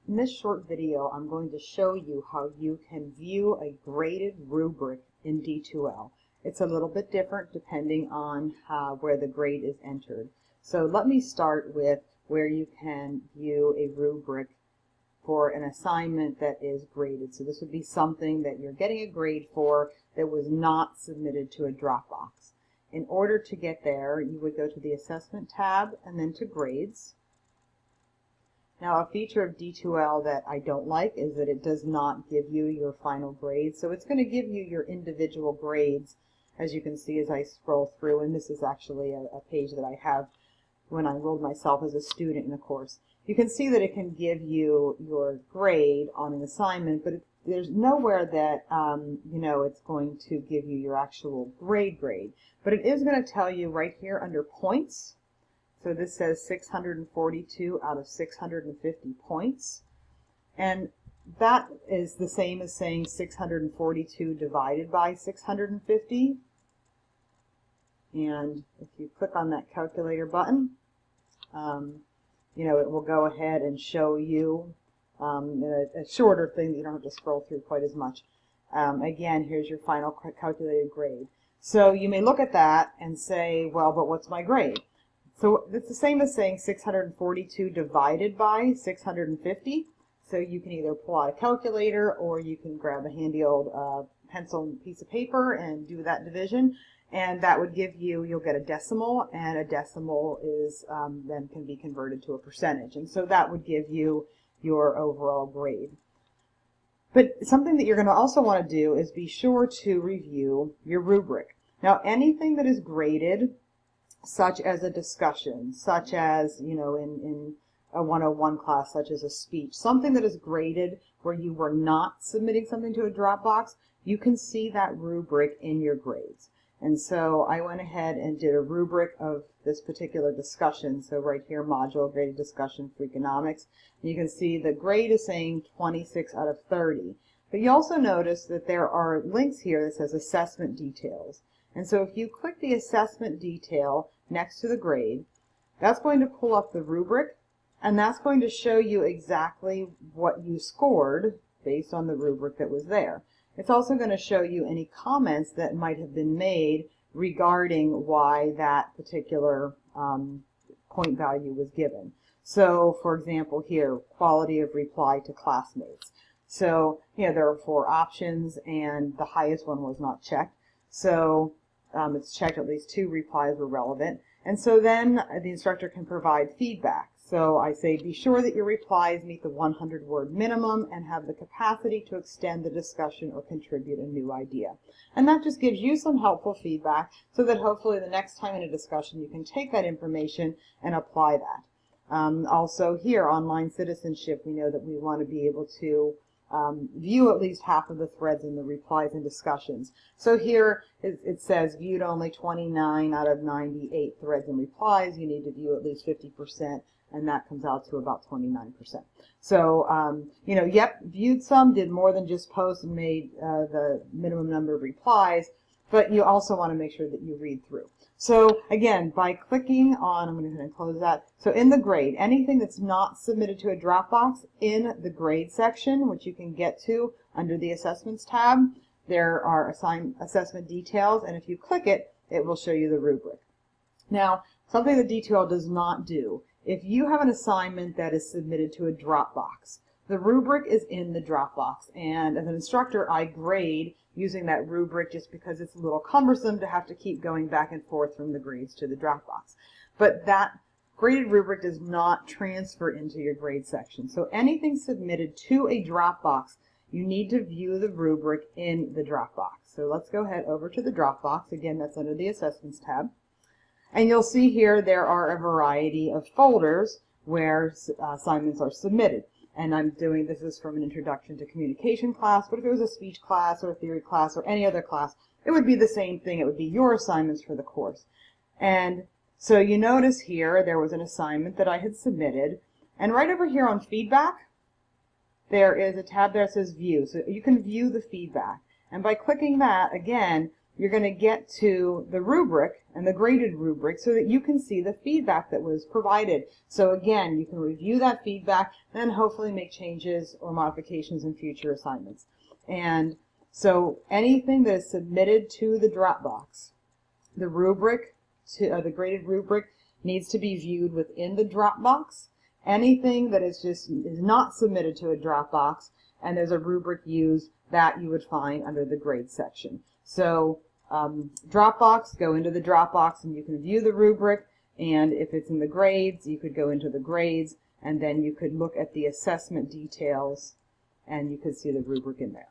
In this short video, I'm going to show you how you can view a graded rubric in D2L. It's a little bit different depending on where the grade is entered. So let me start with where you can view a rubric for an assignment that is graded. So this would be something that you're getting a grade for that was not submitted to a Dropbox. In order to get there, you would go to the Assessment tab and then to Grades. Now, a feature of D2L that I don't like is that it does not give you your final grade. So it's going to give you your individual grades, as you can see as I scroll through. And this is actually a page that I have when I enrolled myself as a student in a course. You can see that it can give you your grade on an assignment, but there's nowhere that it's going to give you your actual grade. But it is going to tell you right here under points. So this says 642 out of 650 points. And that is the same as saying 642 divided by 650. And if you click on that calculator button, it will go ahead and show you a shorter thing that you don't have to scroll through quite as much. Again, here's your final calculated grade. So you may look at that and say, well, but what's my grade? So it's the same as saying 642 divided by 650. So you can either pull out a calculator or you can grab a handy old pencil and piece of paper and do that division. And that would give you, you'll get a decimal, and a decimal is then can be converted to a percentage. And so that would give you your overall grade. But something that you're going to also want to do is be sure to review your rubric. Now, anything that is graded, such as a discussion, such as, in a 101 class, such as a speech, something that is graded where you were not submitting something to a Dropbox, you can see that rubric in your grades. And so I went ahead and did a rubric of this particular discussion. So right here, module graded discussion for economics. And you can see the grade is saying 26 out of 30. But you also notice that there are links here that says assessment details. And so if you click the assessment detail next to the grade, that's going to pull up the rubric, and that's going to show you exactly what you scored based on the rubric that was there. It's also going to show you any comments that might have been made regarding why that particular point value was given. So, for example, here, quality of reply to classmates. So, there are 4 options, and the highest one was not checked. So, it's checked at least 2 replies were relevant. And so then the instructor can provide feedback. So I say, be sure that your replies meet the 100-word minimum and have the capacity to extend the discussion or contribute a new idea. And that just gives you some helpful feedback so that hopefully the next time in a discussion you can take that information and apply that. Also here, online citizenship, we know that we want to be able to view at least half of the threads in the replies and discussions. So here it says viewed only 29 out of 98 threads and replies. You need to view at least 50%, and that comes out to about 29%. So, yep, viewed some, did more than just post and made the minimum number of replies, but you also want to make sure that you read through. So again, by clicking on, I'm going to go ahead and close that. So in the grade, anything that's not submitted to a Dropbox, in the grade section, which you can get to under the Assessments tab, there are assessment details, and if you click it, it will show you the rubric. Now, something that D2L does not do, if you have an assignment that is submitted to a Dropbox, the rubric is in the Dropbox, and as an instructor, I grade using that rubric just because it's a little cumbersome to have to keep going back and forth from the grades to the Dropbox. But that graded rubric does not transfer into your grade section. So anything submitted to a Dropbox, you need to view the rubric in the Dropbox. So let's go ahead over to the Dropbox. Again, that's under the Assessments tab. And you'll see here there are a variety of folders where assignments are submitted. And I'm doing this is from an introduction to communication class, but if it was a speech class or a theory class or any other class, it would be the same thing. It would be your assignments for the course. And so you notice here there was an assignment that I had submitted, and right over here on feedback, there is a tab there that says view. So you can view the feedback. And by clicking that, again, you're going to get to the rubric and the graded rubric so that you can see the feedback that was provided. So again, you can review that feedback and hopefully make changes or modifications in future assignments. And so anything that is submitted to the Dropbox, the rubric, the graded rubric, needs to be viewed within the Dropbox. Anything that is not submitted to a Dropbox and there's a rubric used, that you would find under the grade section. So Dropbox, go into the Dropbox and you can view the rubric, and if it's in the grades, you could go into the grades, and then you could look at the assessment details and you could see the rubric in there.